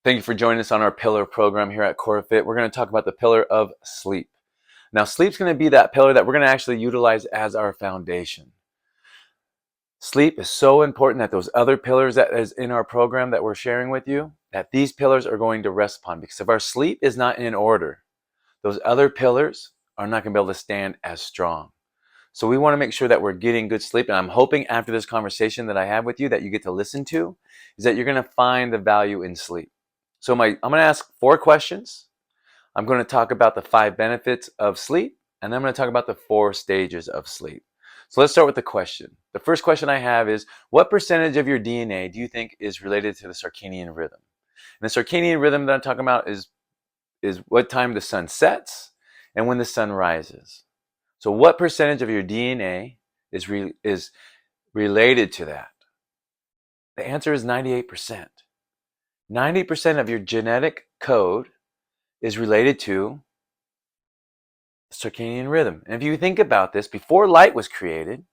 Thank you for joining us on our pillar program here at CoreFit. We're going to talk about the pillar of sleep. Now, sleep's going to be that pillar that we're going to actually utilize as our foundation. Sleep is so important that those other pillars that is in our program that we're sharing with you, that these pillars are going to rest upon. Because if our sleep is not in order, those other pillars are not going to be able to stand as strong. So we want to make sure that we're getting good sleep. And I'm hoping after this conversation that I have with you that you get to listen to, is that you're going to find the value in sleep. So I'm going to ask 4 questions. I'm going to talk about the 5 benefits of sleep, and then I'm going to talk about the 4 stages of sleep. So let's start with the question. The first question I have is, what percentage of your DNA do you think is related to the circadian rhythm? And the circadian rhythm that I'm talking about is what time the sun sets and when the sun rises. So what percentage of your DNA is related to that? The answer is 98%. 90% of your genetic code is related to circadian rhythm. And if you think about this, before light was created,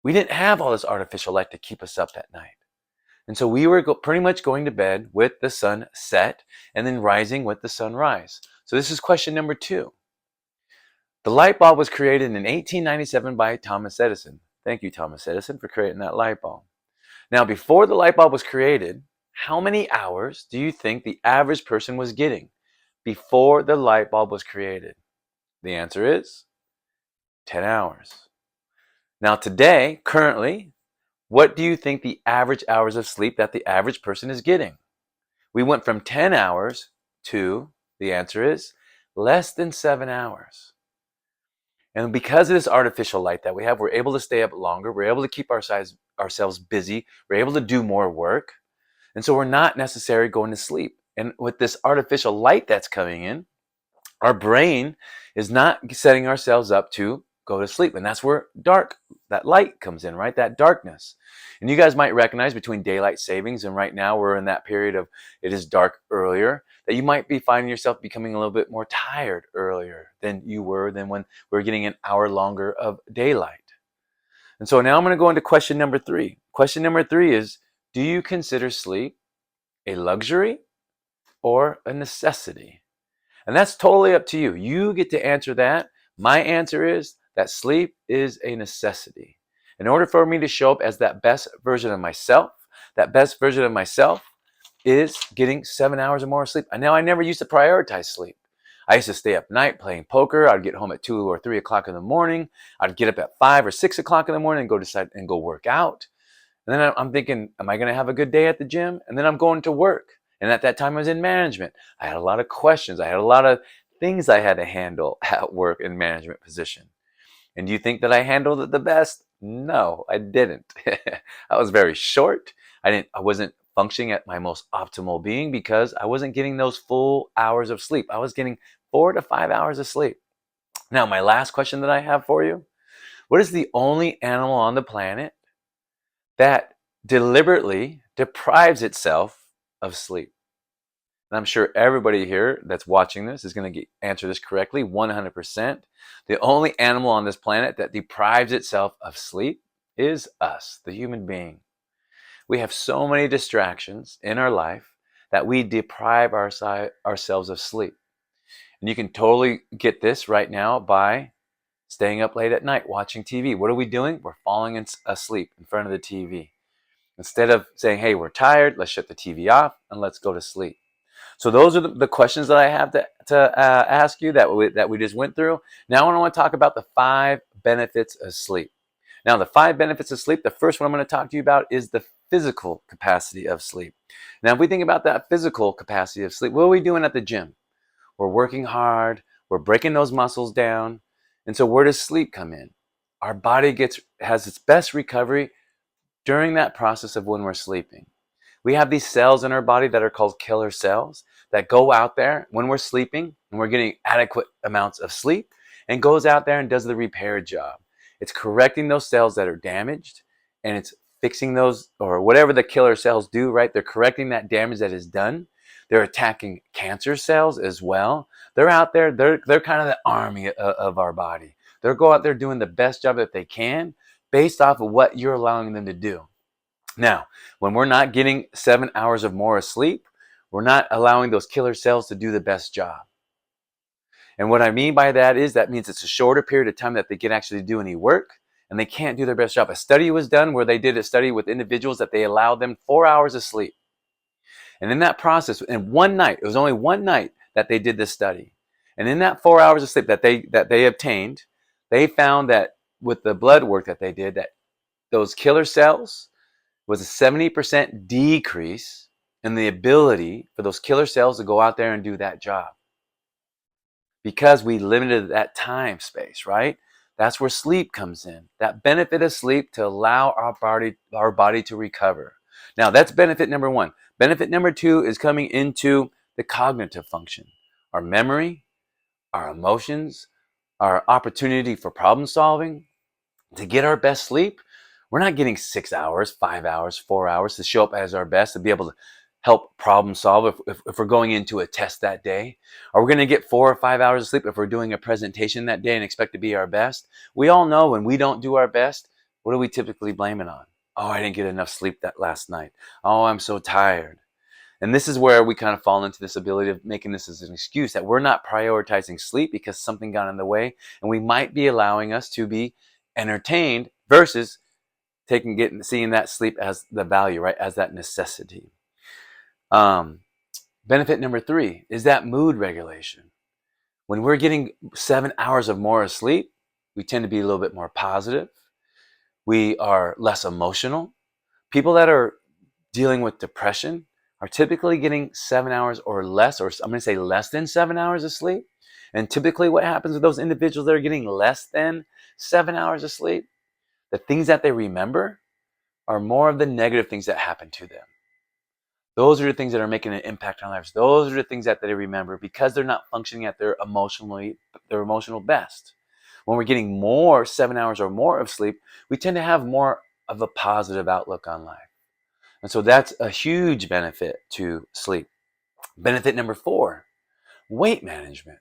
we didn't have all this artificial light to keep us up at night. And so we were pretty much going to bed with the sun set and then rising with the sunrise. So this is question number 2. The light bulb was created in 1897 by Thomas Edison. Thank you, Thomas Edison, for creating that light bulb. Now, before the light bulb was created, how many hours do you think the average person was getting before the light bulb was created? The answer is 10 hours. Now today, currently, what do you think the average hours of sleep that the average person is getting? We went from 10 hours to, the answer is, less than 7 hours. And because of this artificial light that we have, we're able to stay up longer. We're able to keep ourselves busy. We're able to do more work. And so we're not necessarily going to sleep. And with this artificial light that's coming in, our brain is not setting ourselves up to go to sleep. And that's where that light comes in, right? That darkness. And you guys might recognize between daylight savings and right now we're in that period of it is dark earlier, that you might be finding yourself becoming a little bit more tired earlier than you were than when we were getting an hour longer of daylight. And so now I'm going to go into question number 3. Question number 3 is, do you consider sleep a luxury or a necessity? And that's totally up to you. You get to answer that. My answer is that sleep is a necessity. In order for me to show up as that best version of myself, that best version of myself is getting 7 hours or more of sleep. And now I never used to prioritize sleep. I used to stay up night playing poker. I'd get home at 2 or 3 o'clock in the morning. I'd get up at 5 or 6 o'clock in the morning and go work out. And then I'm thinking, am I going to have a good day at the gym? And then I'm going to work. And at that time, I was in management. I had a lot of questions. I had a lot of things I had to handle at work in management position. And do you think that I handled it the best? No, I didn't. I was very short. I wasn't functioning at my most optimal being because I wasn't getting those full hours of sleep. I was getting 4 to 5 hours of sleep. Now, my last question that I have for you, what is the only animal on the planet that deliberately deprives itself of sleep? And I'm sure everybody here that's watching this is going to answer this correctly, 100%. The only animal on this planet that deprives itself of sleep is us, the human being. We have so many distractions in our life that we deprive ourselves of sleep. And you can totally get this right now by staying up late at night watching TV. What are we doing? We're falling asleep in front of the TV. Instead of saying, hey, we're tired, let's shut the TV off and let's go to sleep. So those are the questions that I have to ask you that we just went through. Now I want to talk about the 5 benefits of sleep. Now the 5 benefits of sleep, the first one I'm going to talk to you about is the physical capacity of sleep. Now if we think about that physical capacity of sleep, what are we doing at the gym? We're working hard, we're breaking those muscles down. And so where does sleep come in? Our body has its best recovery during that process of when we're sleeping. We have these cells in our body that are called killer cells that go out there when we're sleeping and we're getting adequate amounts of sleep and goes out there and does the repair job. It's correcting those cells that are damaged and it's fixing those, or whatever the killer cells do, right? They're correcting that damage that is done. They're attacking cancer cells as well. They're out there, they're kind of the army of our body. They'll go out there doing the best job that they can based off of what you're allowing them to do. Now, when we're not getting 7 hours or more of sleep, we're not allowing those killer cells to do the best job. And what I mean by that is that means it's a shorter period of time that they can actually do any work, and they can't do their best job. A study was done where they did a study with individuals that they allowed them 4 hours of sleep. And in that process, in one night, it was only one night that they did this study. And in that 4 hours of sleep that they obtained, they found that with the blood work that they did, that those killer cells was a 70% decrease in the ability for those killer cells to go out there and do that job. Because we limited that time space, right? That's where sleep comes in. That benefit of sleep to allow our body to recover. Now, that's benefit number one. Benefit number two is coming into the cognitive function. Our memory, our emotions, our opportunity for problem solving. To get our best sleep, we're not getting 6 hours, 5 hours, 4 hours to show up as our best, to be able to help problem solve if we're going into a test that day. Are we going to get 4 or 5 hours of sleep if we're doing a presentation that day and expect to be our best? We all know when we don't do our best, what do we typically blame it on? Oh, I didn't get enough sleep that last night. Oh, I'm so tired. And this is where we kind of fall into this ability of making this as an excuse that we're not prioritizing sleep because something got in the way, and we might be allowing us to be entertained versus seeing that sleep as the value, right? As that necessity. Benefit number three is that mood regulation. When we're getting 7 hours of more of sleep, we tend to be a little bit more positive. We are less emotional. People that are dealing with depression are typically getting 7 hours or less, or I'm going to say less than 7 hours of sleep. And typically what happens with those individuals that are getting less than 7 hours of sleep, the things that they remember are more of the negative things that happen to them. Those are the things that are making an impact on lives. Those are the things that they remember because they're not functioning at their emotional best. When we're getting more 7 hours or more of sleep, we tend to have more of a positive outlook on life. And so that's a huge benefit to sleep. Benefit number four, weight management.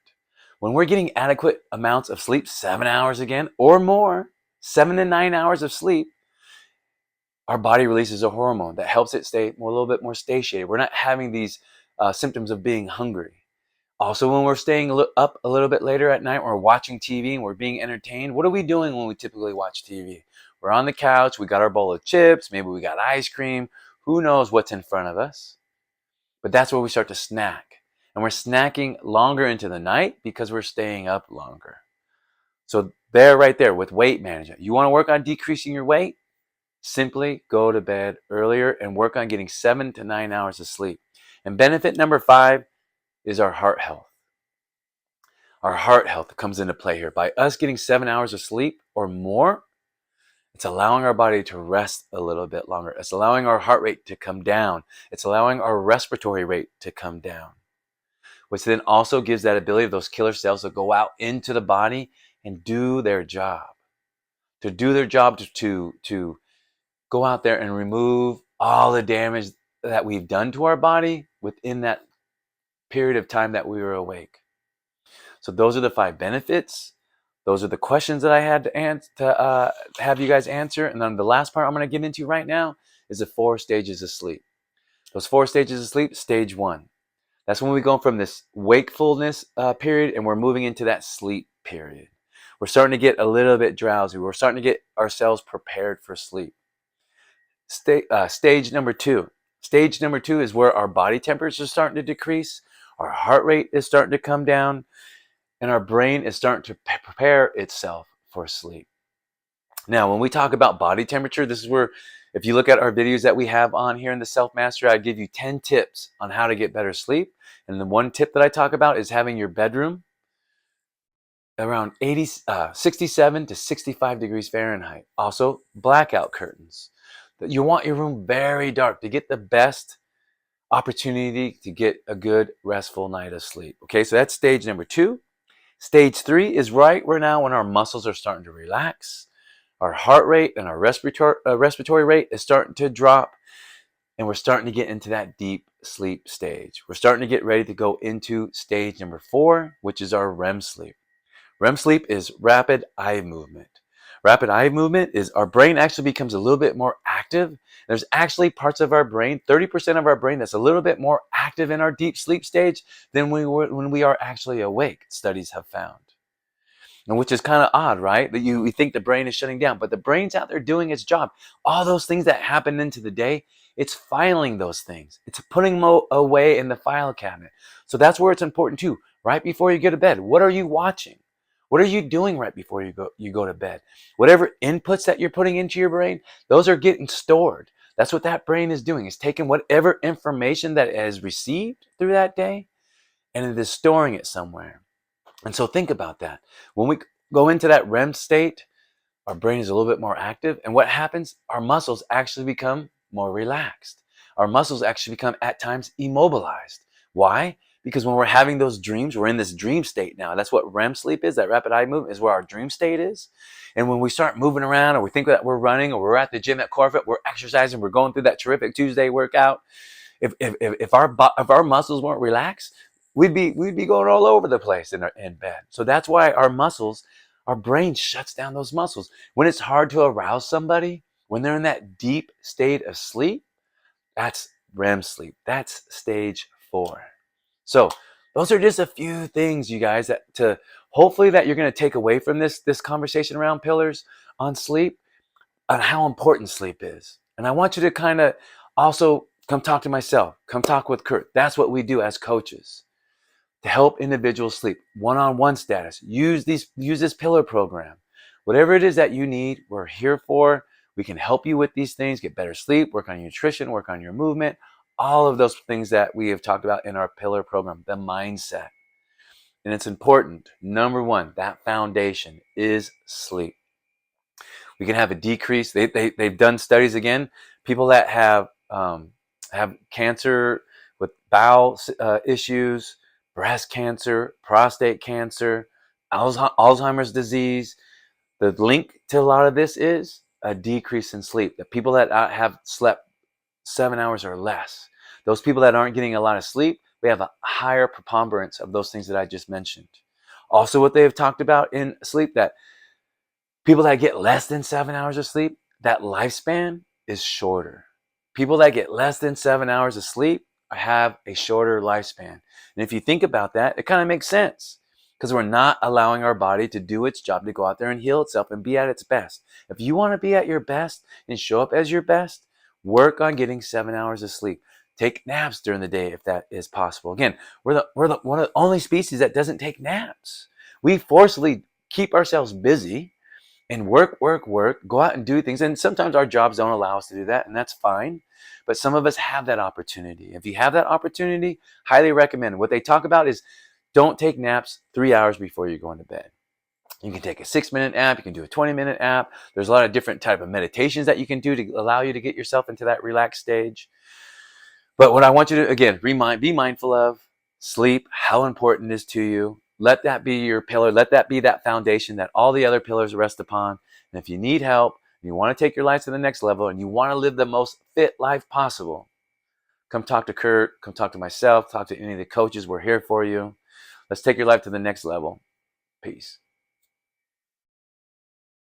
When we're getting adequate amounts of sleep, 7 hours again or more, 7 to 9 hours of sleep, our body releases a hormone that helps it stay a little bit more satiated. We're not having these symptoms of being hungry. Also, when we're staying up a little bit later at night, we're watching TV and we're being entertained. What are we doing when we typically watch TV? We're on the couch, we got our bowl of chips, maybe we got ice cream. Who knows what's in front of us? But that's where we start to snack. And we're snacking longer into the night because we're staying up longer. So there, right there, with weight management. You want to work on decreasing your weight? Simply go to bed earlier and work on getting 7 to 9 hours of sleep. And benefit number five is our heart health. Our heart health comes into play here. By us getting 7 hours of sleep or more, it's allowing our body to rest a little bit longer. It's allowing our heart rate to come down. It's allowing our respiratory rate to come down, which then also gives that ability of those killer cells to go out into the body and do their job. To do their job to go out there and remove all the damage that we've done to our body within that period of time that we were awake. So those are the five benefits. Those are the questions that I had to have you guys answer. And then the last part I'm going to get into right now is the 4 stages of sleep. Those 4 stages of sleep, stage one. That's when we go from this wakefulness period and we're moving into that sleep period. We're starting to get a little bit drowsy. We're starting to get ourselves prepared for sleep. Stage number two. Stage number two is where our body temperature is starting to decrease, our heart rate is starting to come down, and our brain is starting to prepare itself for sleep. Now, when we talk about body temperature, this is where, if you look at our videos that we have on here in the Self Mastery, I give you 10 tips on how to get better sleep. And the one tip that I talk about is having your bedroom around 67 to 65 degrees Fahrenheit. Also, blackout curtains. You want your room very dark to get the best opportunity to get a good restful night of sleep. Okay, so that's stage number two. Stage three is right where now when our muscles are starting to relax, our heart rate and our respiratory rate is starting to drop, and we're starting to get into that deep sleep stage. We're starting to get ready to go into stage number four, which is our REM sleep. REM sleep is rapid eye movement. Rapid eye movement is our brain actually becomes a little bit more active. There's actually parts of our brain, 30% of our brain, that's a little bit more active in our deep sleep stage than when we are actually awake, studies have found. And which is kind of odd, right? That we think the brain is shutting down, but the brain's out there doing its job. All those things that happen into the day, it's filing those things. It's putting them away in the file cabinet. So that's where it's important too. Right before you go to bed, what are you watching? What are you doing right before you go to bed? Whatever inputs that you're putting into your brain, those are getting stored. That's what that brain is doing. It's taking whatever information that it has received through that day and it is storing it somewhere. And so think about that. When we go into that REM state, our brain is a little bit more active. And what happens? Our muscles actually become more relaxed. Our muscles actually become at times immobilized. Why? Because when we're having those dreams, we're in this dream state now. That's what REM sleep is. That rapid eye movement is where our dream state is. And when we start moving around or we think that we're running or we're at the gym at Corfit, we're exercising, we're going through that terrific Tuesday workout. If our muscles weren't relaxed, we'd be going all over the place in bed. So that's why our brain shuts down those muscles. When it's hard to arouse somebody, when they're in that deep state of sleep, that's REM sleep. That's stage 4. So those are just a few things, you guys, that to hopefully that you're going to take away from this conversation around pillars on sleep, on how important sleep is. And I want you to kind of also come talk to myself, come talk with Kurt. That's what we do as coaches to help individuals sleep. One-on-one status. Use this pillar program. Whatever it is that you need, we're here for. We can help you with these things, get better sleep, work on your nutrition, work on your movement, all of those things that we have talked about in our pillar program, the mindset. And it's important. Number 1, that foundation is sleep. We can have a decrease. They've done studies again. People that have cancer with bowel issues, breast cancer, prostate cancer, Alzheimer's disease. The link to a lot of this is a decrease in sleep. The people that have slept 7 hours or less, those people that aren't getting a lot of sleep, we have a higher preponderance of those things that I just mentioned. Also, what they have talked about in sleep, that people that get less than 7 hours of sleep, that lifespan is shorter. People that get less than 7 hours of sleep have a shorter lifespan. And if you think about that, it kind of makes sense because we're not allowing our body to do its job to go out there and heal itself and be at its best. If you want to be at your best and show up as your best, work on getting 7 hours of sleep. Take naps during the day if that is possible. Again, we're one of the only species that doesn't take naps. We forcibly keep ourselves busy and work, go out and do things. And sometimes our jobs don't allow us to do that, and that's fine. But some of us have that opportunity. If you have that opportunity, highly recommend. What they talk about is don't take naps 3 hours before you're going to bed. You can take a 6-minute nap. You can do a 20-minute nap. There's a lot of different type of meditations that you can do to allow you to get yourself into that relaxed stage. But what I want you to, again, be mindful of sleep, how important it is to you. Let that be your pillar. Let that be that foundation that all the other pillars rest upon. And if you need help, and you want to take your life to the next level, and you want to live the most fit life possible, come talk to Kurt, come talk to myself, talk to any of the coaches. We're here for you. Let's take your life to the next level. Peace.